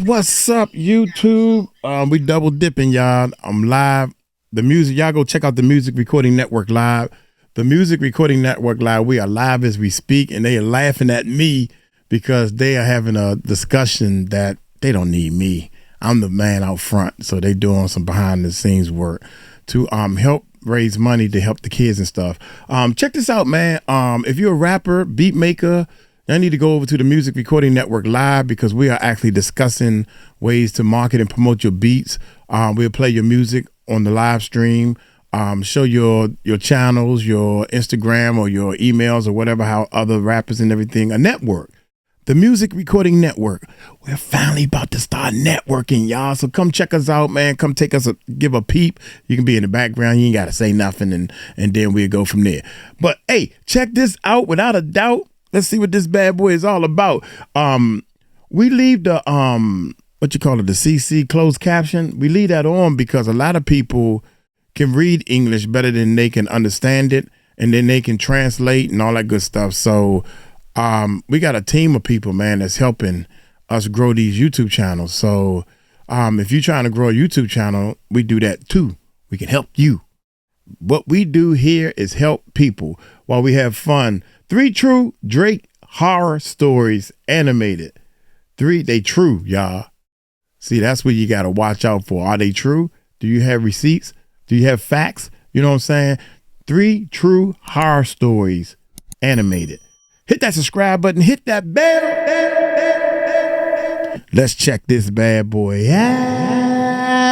What's up, YouTube? We double dipping, y'all. I'm live. The music, y'all go check out the Music Recording Network live. The Music Recording Network live. We are live as we speak, and they are laughing at me because they are having a discussion that they don't need me. I'm the man out front, so they doing some behind the scenes work to help raise money to help the kids and stuff. Check this out, man. If you're a rapper, beat maker, I need to go over to the Music Recording Network live because we are actually discussing ways to market and promote your beats. We'll play your music on the live stream, show your channels, your Instagram or your emails or whatever, how other rappers and everything, a network. The Music Recording Network. We're finally about to start networking, y'all. So come check us out, man. Come take us give a peep. You can be in the background. You ain't got to say nothing, and then we'll go from there. But, hey, check this out without a doubt. Let's see what this bad boy is all about. We leave the the CC closed caption. We leave that on because a lot of people can read English better than they can understand it, and then they can translate and all that good stuff. So we got a team of people, man, that's helping us grow these YouTube channels. So if you're trying to grow a YouTube channel, we do that too. We can help you. What we do here is help people while we have fun. 3 true Drake horror stories animated. 3, they true, y'all. See, that's what you got to watch out for. Are they true? Do you have receipts? Do you have facts? You know what I'm saying? 3 true horror stories animated. Hit that subscribe button. Hit that bell. Let's check this bad boy out.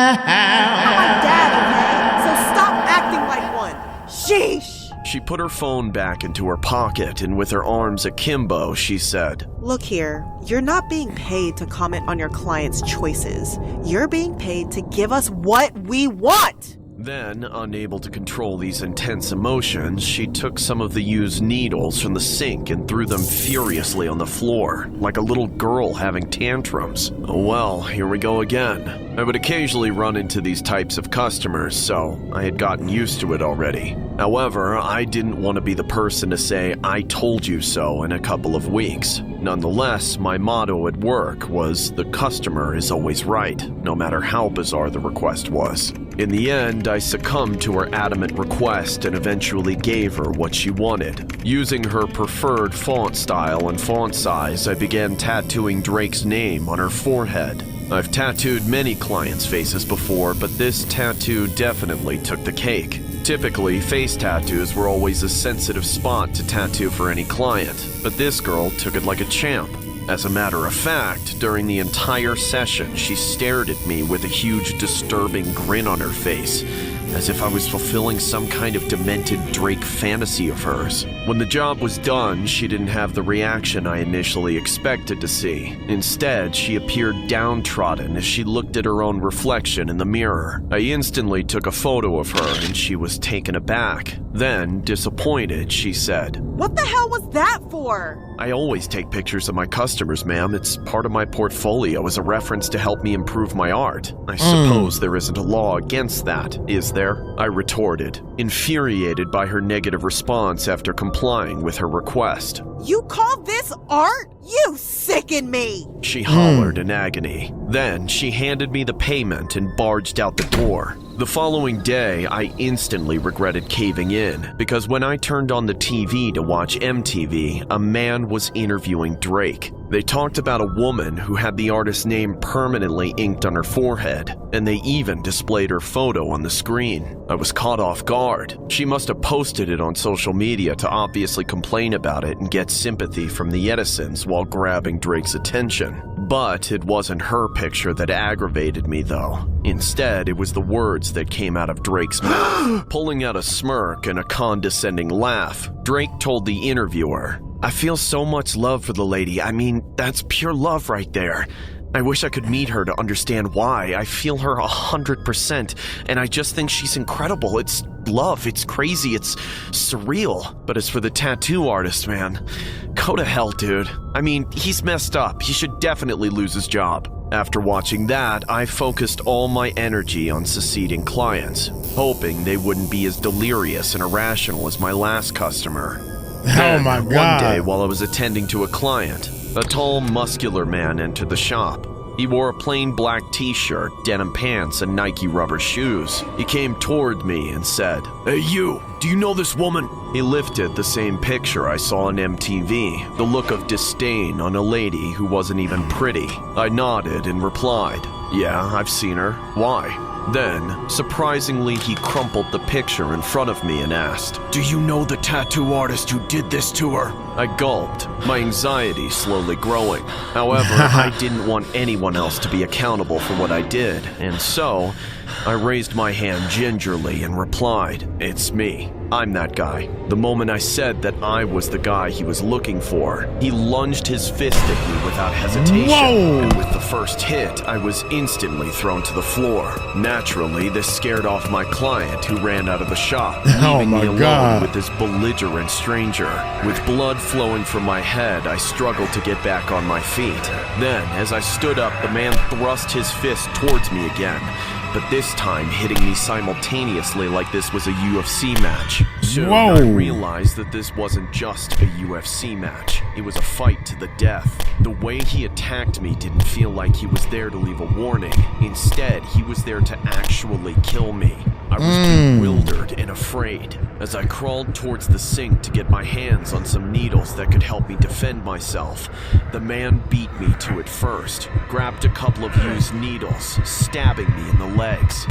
I'm my dad, okay? So stop acting like one. Sheesh. She put her phone back into her pocket and with her arms akimbo, she said, Look here, you're not being paid to comment on your client's choices. You're being paid to give us what we want. Then, unable to control these intense emotions, she took some of the used needles from the sink and threw them furiously on the floor, like a little girl having tantrums. Well, here we go again. I would occasionally run into these types of customers, so I had gotten used to it already. However, I didn't want to be the person to say, I told you so in a couple of weeks. Nonetheless, my motto at work was, the customer is always right, no matter how bizarre the request was. In the end, I succumbed to her adamant request and eventually gave her what she wanted. Using her preferred font style and font size, I began tattooing Drake's name on her forehead. I've tattooed many clients' faces before, but this tattoo definitely took the cake. Typically, face tattoos were always a sensitive spot to tattoo for any client, but this girl took it like a champ. As a matter of fact, during the entire session, she stared at me with a huge, disturbing grin on her face, as if I was fulfilling some kind of demented Drake fantasy of hers. When the job was done, she didn't have the reaction I initially expected to see. Instead, she appeared downtrodden as she looked at her own reflection in the mirror. I instantly took a photo of her and she was taken aback. Then, disappointed, she said, What the hell was that for? I always take pictures of my customers, ma'am. It's part of my portfolio as a reference to help me improve my art. I suppose there isn't a law against that, is there? I retorted, infuriated by her negative response after complying with her request. You call this art? You sicken me! She hollered in agony. Then she handed me the payment and barged out the door. The following day, I instantly regretted caving in because when I turned on the TV to watch MTV, a man was interviewing Drake. They talked about a woman who had the artist's name permanently inked on her forehead, and they even displayed her photo on the screen. I was caught off guard. She must have posted it on social media to obviously complain about it and get sympathy from the Edisons while grabbing Drake's attention. But it wasn't her picture that aggravated me, though. Instead, it was the words that came out of Drake's mouth. Pulling out a smirk and a condescending laugh, Drake told the interviewer, I feel so much love for the lady. I mean, that's pure love right there. I wish I could meet her to understand why. I feel her 100%, and I just think she's incredible. It's love, it's crazy, it's surreal. But as for the tattoo artist, man, go to hell, dude. I mean, he's messed up. He should definitely lose his job. After watching that, I focused all my energy on succeeding clients, hoping they wouldn't be as delirious and irrational as my last customer. Oh my God. One day, while I was attending to a client, a tall, muscular man entered the shop. He wore a plain black t-shirt, denim pants, and Nike rubber shoes. He came toward me and said, "Hey you, do you know this woman?" He lifted the same picture I saw on MTV, the look of disdain on a lady who wasn't even pretty. I nodded and replied, "Yeah, I've seen her. Why?" Then, surprisingly, he crumpled the picture in front of me and asked, "Do you know the tattoo artist who did this to her?" I gulped, my anxiety slowly growing. However, I didn't want anyone else to be accountable for what I did, and so I raised my hand gingerly and replied, "It's me. I'm that guy." The moment I said that I was the guy he was looking for, he lunged his fist at me without hesitation. Whoa. And with the first hit, I was instantly thrown to the floor. Naturally, this scared off my client, who ran out of the shop, Oh leaving my me alone God. with this belligerent stranger. With blood flowing from my head, I struggled to get back on my feet. Then, as I stood up, the man thrust his fist towards me again, but this time hitting me simultaneously like this was a UFC match. Soon, Whoa. I realized that this wasn't just a UFC match. It was a fight to the death. The way he attacked me didn't feel like he was there to leave a warning. Instead, he was there to actually kill me. I was bewildered and afraid. As I crawled towards the sink to get my hands on some needles that could help me defend myself, the man beat me to it first, grabbed a couple of used needles, stabbing me in the legs.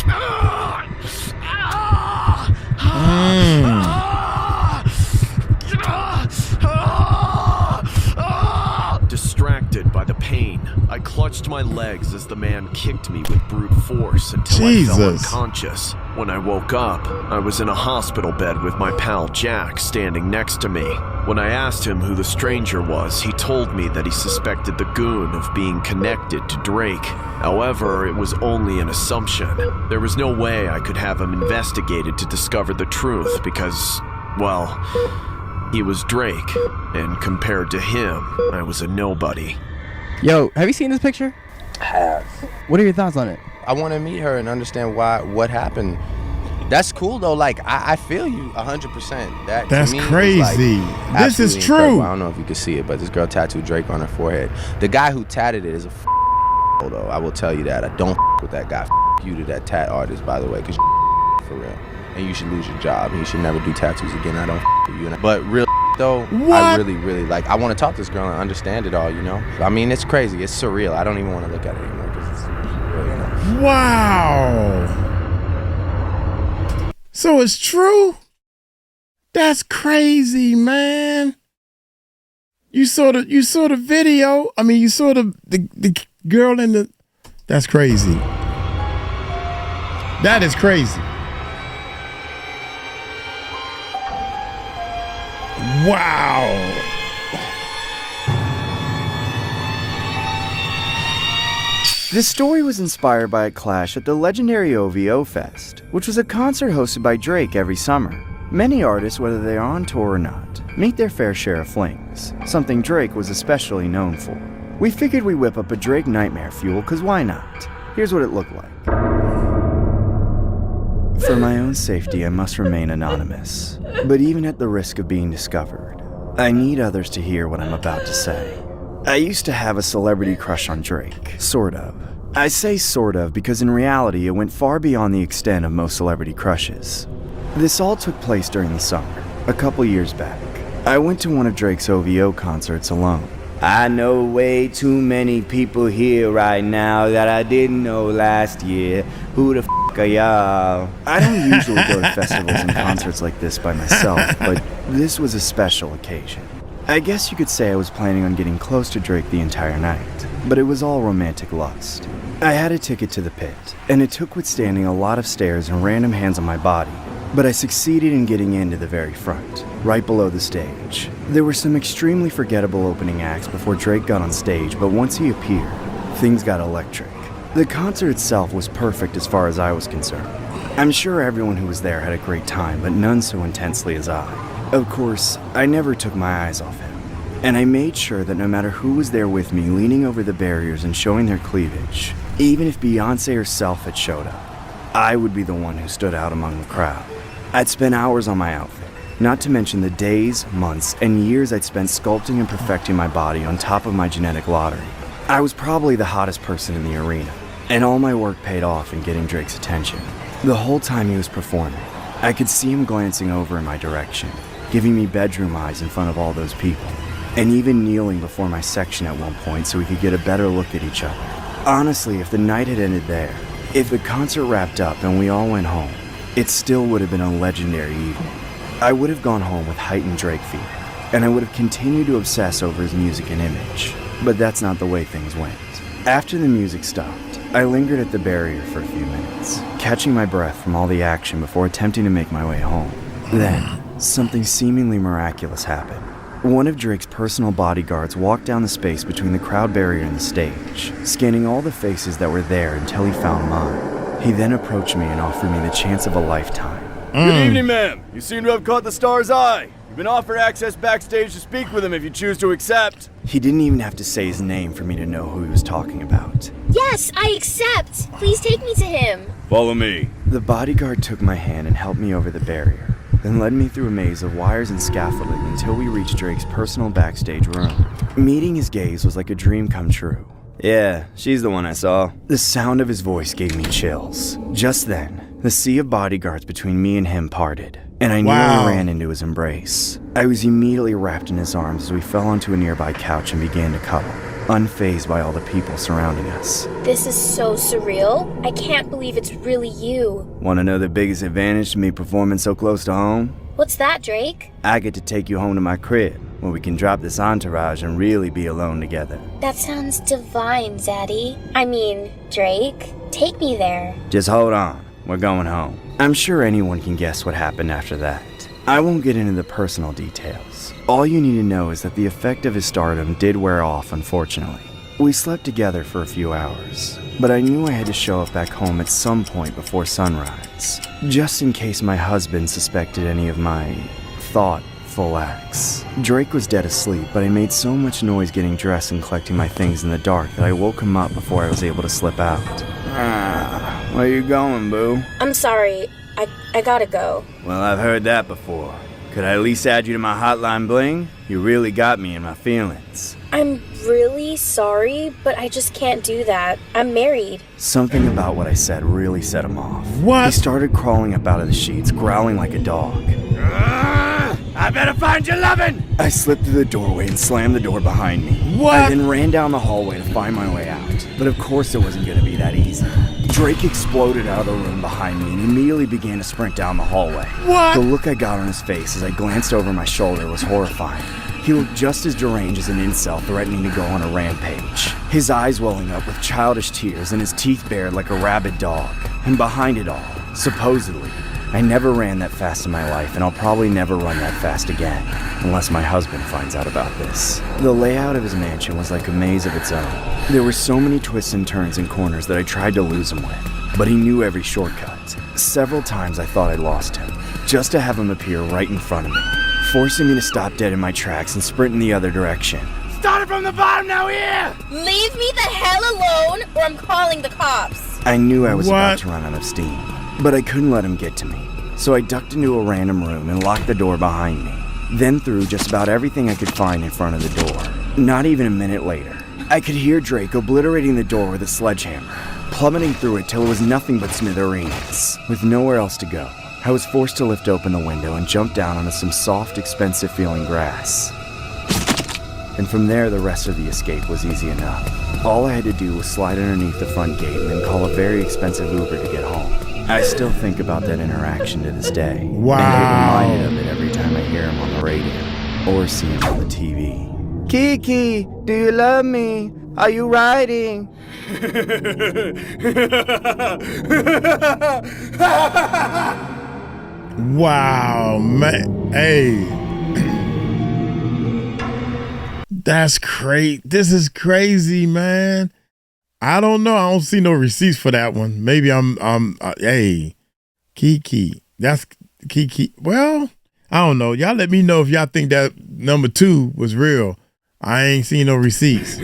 Distracted by the pain, I clutched my legs as the man kicked me with brute force until I fell Jesus. unconscious. When I woke up, I was in a hospital bed with my pal Jack standing next to me. When I asked him who the stranger was, he told me that he suspected the goon of being connected to Drake. However, it was only an assumption. There was no way I could have him investigated to discover the truth because, well, he was Drake, and compared to him, I was a nobody. Yo, have you seen this picture? Have. What are your thoughts on it? I want to meet her and understand what happened. That's cool though. Like I feel you 100%. That That's to me crazy. Is like This is absolutely true. incredible. I don't know if you can see it, but this girl tattooed Drake on her forehead. The guy who tatted it is a though. I will tell you that. I don't with that guy. You to that tat artist, by the way, because for real. And you should lose your job. And you should never do tattoos again. I don't with you. But real though, What? I really like. I want to talk to this girl and understand it all. You know. I mean, it's crazy. It's surreal. I don't even want to look at it anymore because it's real. You know. Wow. So it's true? That's crazy, man. You saw the video. I mean, you saw the girl in the. That's crazy. That is crazy. Wow. This story was inspired by a clash at the legendary OVO Fest, which was a concert hosted by Drake every summer. Many artists, whether they are on tour or not, meet their fair share of flings, something Drake was especially known for. We figured we'd whip up a Drake nightmare fuel, cause why not? Here's what it looked like. For my own safety, I must remain anonymous. But even at the risk of being discovered, I need others to hear what I'm about to say. I used to have a celebrity crush on Drake, sort of. I say sort of because in reality it went far beyond the extent of most celebrity crushes. This all took place during the summer, a couple years back. I went to one of Drake's OVO concerts alone. I know way too many people here right now that I didn't know last year. Who the f*** are y'all? I don't usually go to festivals and concerts like this by myself, but this was a special occasion. I guess you could say I was planning on getting close to Drake the entire night, but it was all romantic lust. I had a ticket to the pit, and it took withstanding a lot of stares and random hands on my body, but I succeeded in getting into the very front, right below the stage. There were some extremely forgettable opening acts before Drake got on stage, but once he appeared, things got electric. The concert itself was perfect as far as I was concerned. I'm sure everyone who was there had a great time, but none so intensely as I. Of course, I never took my eyes off him, and I made sure that no matter who was there with me leaning over the barriers and showing their cleavage, even if Beyoncé herself had showed up, I would be the one who stood out among the crowd. I'd spent hours on my outfit, not to mention the days, months, and years I'd spent sculpting and perfecting my body on top of my genetic lottery. I was probably the hottest person in the arena, and all my work paid off in getting Drake's attention. The whole time he was performing, I could see him glancing over in my direction, giving me bedroom eyes in front of all those people, and even kneeling before my section at one point so we could get a better look at each other. Honestly, if the night had ended there, if the concert wrapped up and we all went home, it still would have been a legendary evening. I would have gone home with heightened Drake fever, and I would have continued to obsess over his music and image. But that's not the way things went. After the music stopped, I lingered at the barrier for a few minutes, catching my breath from all the action before attempting to make my way home. Then, something seemingly miraculous happened. One of Drake's personal bodyguards walked down the space between the crowd barrier and the stage, scanning all the faces that were there until he found mine. He then approached me and offered me the chance of a lifetime. Good evening, ma'am. You seem to have caught the star's eye. You've been offered access backstage to speak with him if you choose to accept. He didn't even have to say his name for me to know who he was talking about. Yes, I accept. Please take me to him. Follow me. The bodyguard took my hand and helped me over the barrier, then led me through a maze of wires and scaffolding until we reached Drake's personal backstage room. Meeting his gaze was like a dream come true. Yeah, she's the one I saw. The sound of his voice gave me chills. Just then, the sea of bodyguards between me and him parted, and I nearly ran into his embrace. I was immediately wrapped in his arms as we fell onto a nearby couch and began to cuddle, unfazed by all the people surrounding us. This is so surreal. I can't believe it's really you. Want to know the biggest advantage to me performing so close to home? What's that, Drake? I get to take you home to my crib, where we can drop this entourage and really be alone together. That sounds divine, Zaddy. I mean, Drake. Take me there. Just hold on. We're going home. I'm sure anyone can guess what happened after that. I won't get into the personal details. All you need to know is that the effect of his stardom did wear off, unfortunately. We slept together for a few hours, but I knew I had to show up back home at some point before sunrise, just in case my husband suspected any of my thoughtful acts. Drake was dead asleep, but I made so much noise getting dressed and collecting my things in the dark that I woke him up before I was able to slip out. Where you going, boo? I'm sorry. I gotta go. Well, I've heard that before. Could I at least add you to my hotline bling? You really got me in my feelings. I'm really sorry, but I just can't do that. I'm married. Something about what I said really set him off. What? He started crawling up out of the sheets, growling like a dog. I better find your lovin'! I slipped through the doorway and slammed the door behind me. What? I then ran down the hallway to find my way out. But of course it wasn't going to be that easy. Drake exploded out of the room behind me and immediately began to sprint down the hallway. What? The look I got on his face as I glanced over my shoulder was horrifying. He looked just as deranged as an incel threatening to go on a rampage. His eyes welling up with childish tears and his teeth bared like a rabid dog. And behind it all, supposedly, I never ran that fast in my life, and I'll probably never run that fast again, unless my husband finds out about this. The layout of his mansion was like a maze of its own. There were so many twists and turns and corners that I tried to lose him with, but he knew every shortcut. Several times I thought I'd lost him, just to have him appear right in front of me, forcing me to stop dead in my tracks and sprint in the other direction. Started from the bottom, now here! Leave me the hell alone, or I'm calling the cops. I knew I was What? about to run out of steam, but I couldn't let him get to me. So I ducked into a random room and locked the door behind me, then threw just about everything I could find in front of the door. Not even a minute later, I could hear Drake obliterating the door with a sledgehammer, plummeting through it till it was nothing but smithereens. With nowhere else to go, I was forced to lift open the window and jump down onto some soft, expensive-feeling grass. And from there, the rest of the escape was easy enough. All I had to do was slide underneath the front gate and then call a very expensive Uber to get home. I still think about that interaction to this day. Wow. And get reminded of it every time I hear him on the radio or see him on the TV. Kiki, do you love me? Are you riding? Wow, man. Hey. That's crazy. This is crazy, man. I don't know. I don't see no receipts for that one. Maybe hey, Kiki. That's Kiki. Well, I don't know. Y'all let me know if y'all think that number 2 was real. I ain't seen no receipts.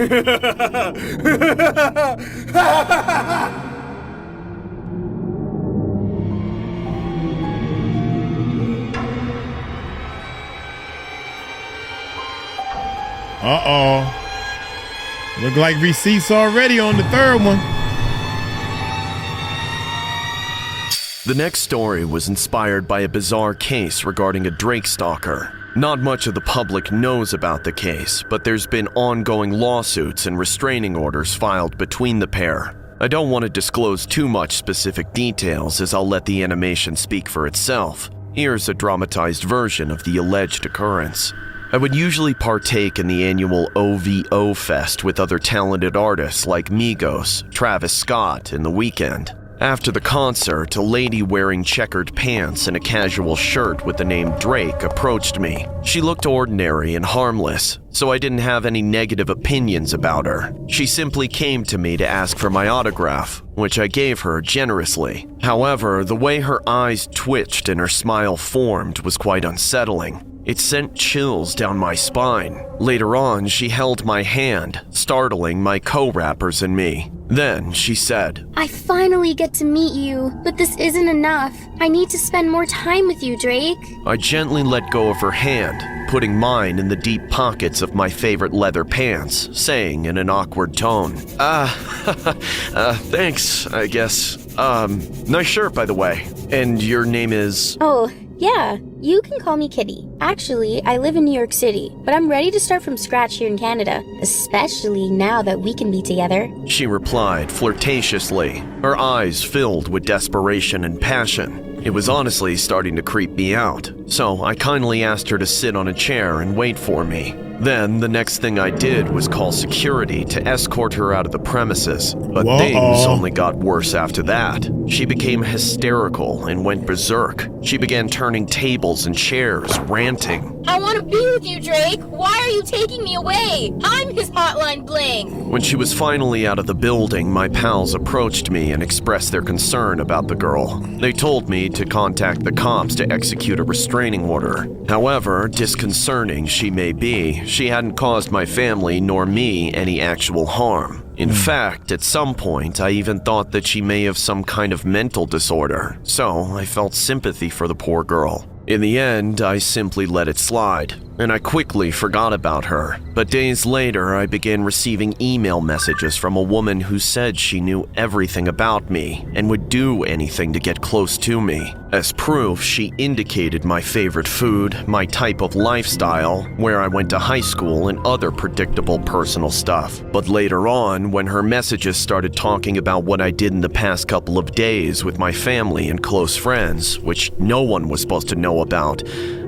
Uh-oh. Look like receipts already on the third one. The next story was inspired by a bizarre case regarding a Drake stalker. Not much of the public knows about the case, but there's been ongoing lawsuits and restraining orders filed between the pair. I don't want to disclose too much specific details as I'll let the animation speak for itself. Here's a dramatized version of the alleged occurrence. I would usually partake in the annual OVO Fest with other talented artists like Migos, Travis Scott, and The Weeknd. After the concert, a lady wearing checkered pants and a casual shirt with the name Drake approached me. She looked ordinary and harmless, so I didn't have any negative opinions about her. She simply came to me to ask for my autograph, which I gave her generously. However, the way her eyes twitched and her smile formed was quite unsettling. It sent chills down my spine. Later on, she held my hand, startling my co-rappers and me. Then she said, I finally get to meet you, but this isn't enough. I need to spend more time with you, Drake. I gently let go of her hand, putting mine in the deep pockets of my favorite leather pants, saying in an awkward tone, thanks, I guess. Nice shirt, by the way. And your name is? Oh, yeah, you can call me Kitty. Actually, I live in New York City, but I'm ready to start from scratch here in Canada, especially now that we can be together. She replied flirtatiously, her eyes filled with desperation and passion. It was honestly starting to creep me out, so I kindly asked her to sit on a chair and wait for me. Then, the next thing I did was call security to escort her out of the premises, but things only got worse after that. She became hysterical and went berserk. She began turning tables and chairs, ranting. I want to be with you, Drake. Why are you taking me away? I'm his hotline bling. When she was finally out of the building, my pals approached me and expressed their concern about the girl. They told me to contact the cops to execute a restraining order. However, disconcerting she may be, she hadn't caused my family nor me any actual harm. In fact, at some point, I even thought that she may have some kind of mental disorder, so I felt sympathy for the poor girl. In the end, I simply let it slide, and I quickly forgot about her. But days later, I began receiving email messages from a woman who said she knew everything about me and would do anything to get close to me. As proof, she indicated my favorite food, my type of lifestyle, where I went to high school, and other predictable personal stuff. But later on, when her messages started talking about what I did in the past couple of days with my family and close friends, which no one was supposed to know about,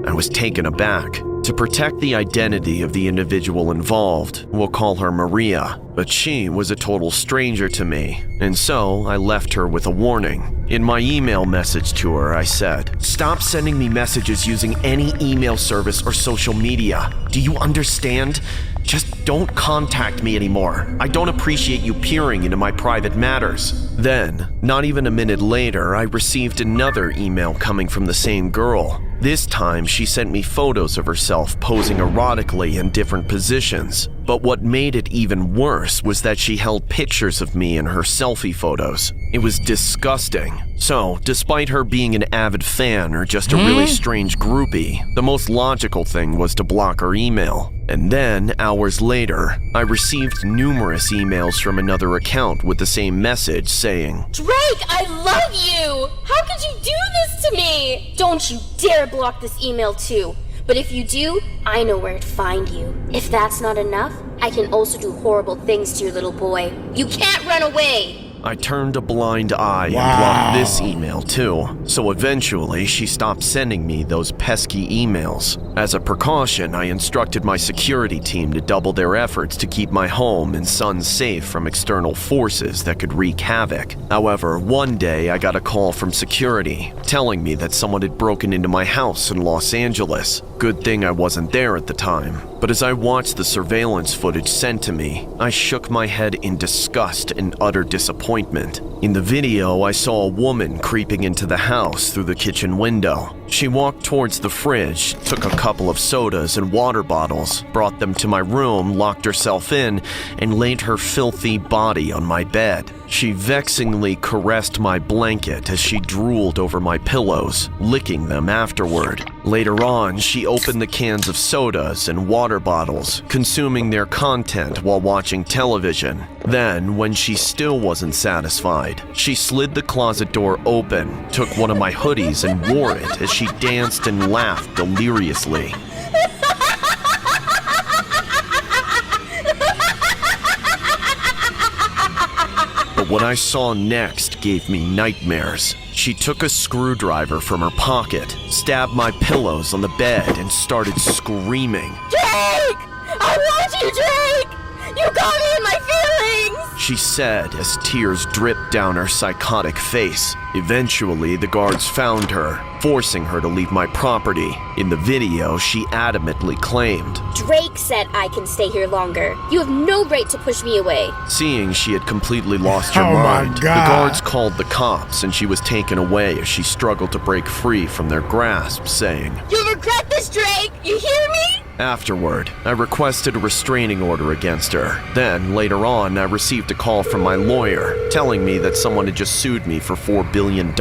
I was taken aback. To protect the identity of the individual involved, we'll call her Maria, but she was a total stranger to me, and so I left her with a warning. In my email message to her, I said, "Stop sending me messages using any email service or social media. Do you understand? Just don't contact me anymore. I don't appreciate you peering into my private matters." Then, not even a minute later, I received another email coming from the same girl. This time, she sent me photos of herself posing erotically in different positions. But what made it even worse was that she held pictures of me in her selfie photos. It was disgusting. So, despite her being an avid fan or just a really strange groupie, the most logical thing was to block her email. And then, hours later, I received numerous emails from another account with the same message saying, Drake, I love you! How could you do this to me? Don't you dare block this email too. But if you do, I know where to find you. If that's not enough, I can also do horrible things to your little boy. You can't run away! I turned a blind eye and blocked this email too, so eventually she stopped sending me those pesky emails. As a precaution, I instructed my security team to double their efforts to keep my home and son safe from external forces that could wreak havoc. However, one day I got a call from security telling me that someone had broken into my house in Los Angeles. Good thing I wasn't there at the time. But as I watched the surveillance footage sent to me, I shook my head in disgust and utter disappointment. In the video, I saw a woman creeping into the house through the kitchen window. She walked towards the fridge, took a couple of sodas and water bottles, brought them to my room, locked herself in, and laid her filthy body on my bed. She vexingly caressed my blanket as she drooled over my pillows, licking them afterward. Later on, she opened the cans of sodas and water bottles, consuming their content while watching television. Then, when she still wasn't satisfied, she slid the closet door open, took one of my hoodies and wore it as she danced and laughed deliriously. But what I saw next gave me nightmares. She took a screwdriver from her pocket, stabbed my pillows on the bed, and started screaming. Drake! I want you, Drake! You got me in my feelings! She said as tears dripped down her psychotic face. Eventually, the guards found her, forcing her to leave my property. In the video, she adamantly claimed, Drake said I can stay here longer. You have no right to push me away. Seeing she had completely lost her Oh my mind, the God. guards called the cops and she was taken away as she struggled to break free from their grasp, saying, You'll regret this, Drake! You hear me? Afterward, I requested a restraining order against her. Then, later on, I received a call from my lawyer, telling me that someone had just sued me for $4 billion.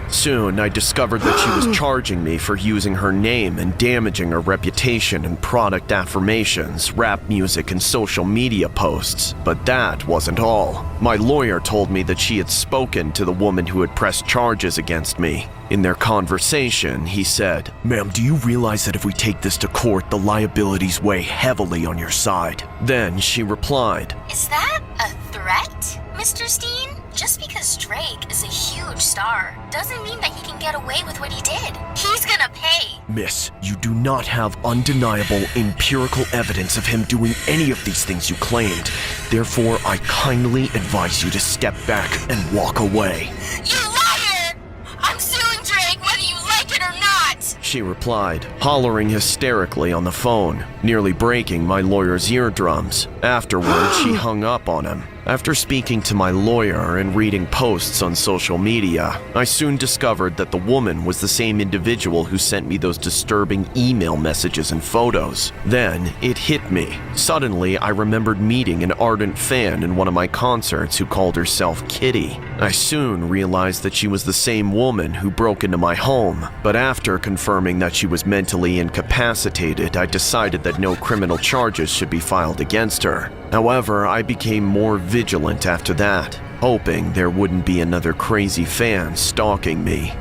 Soon, I discovered that she was charging me for using her name and damaging her reputation in product affirmations, rap music, and social media posts. But that wasn't all. My lawyer told me that she had spoken to the woman who had pressed charges against me. In their conversation, he said, Ma'am, do you realize that if we take this to court, the liabilities weigh heavily on your side? Then she replied, Is that a threat, Mr. Steen? Just because Drake is a huge star doesn't mean that he can get away with what he did. He's gonna pay. Miss, you do not have undeniable empirical evidence of him doing any of these things you claimed. Therefore, I kindly advise you to step back and walk away. You liar! I'm suing Drake whether you like it or not! She replied, hollering hysterically on the phone, nearly breaking my lawyer's eardrums. Afterward, she hung up on him. After speaking to my lawyer and reading posts on social media, I soon discovered that the woman was the same individual who sent me those disturbing email messages and photos. Then it hit me. Suddenly, I remembered meeting an ardent fan in one of my concerts who called herself Kitty. I soon realized that she was the same woman who broke into my home, but after confirming that she was mentally incapacitated, I decided that no criminal charges should be filed against her. However, I became more vigilant after that, hoping there wouldn't be another crazy fan stalking me.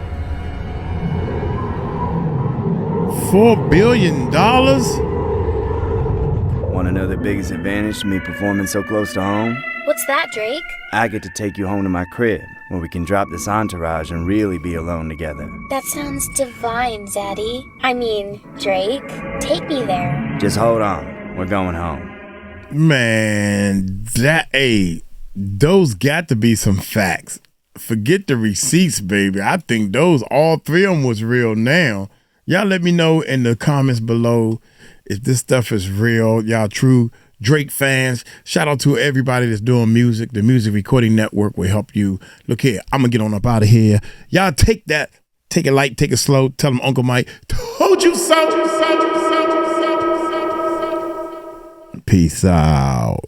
$4 billion? Want to know the biggest advantage to me performing so close to home? What's that, Drake? I get to take you home to my crib, where we can drop this entourage and really be alone together. That sounds divine, Zaddy. I mean, Drake. Take me there. Just hold on. We're going home. Man, those got to be some facts. Forget the receipts, baby. I think all three of them was real now. Y'all let me know in the comments below if this stuff is real. Y'all true Drake fans. Shout out to everybody that's doing music. The Music Recording Network will help you. Look here, I'm going to get on up out of here. Y'all take that. Take it light, take it slow. Tell them Uncle Mike told you so. Peace out.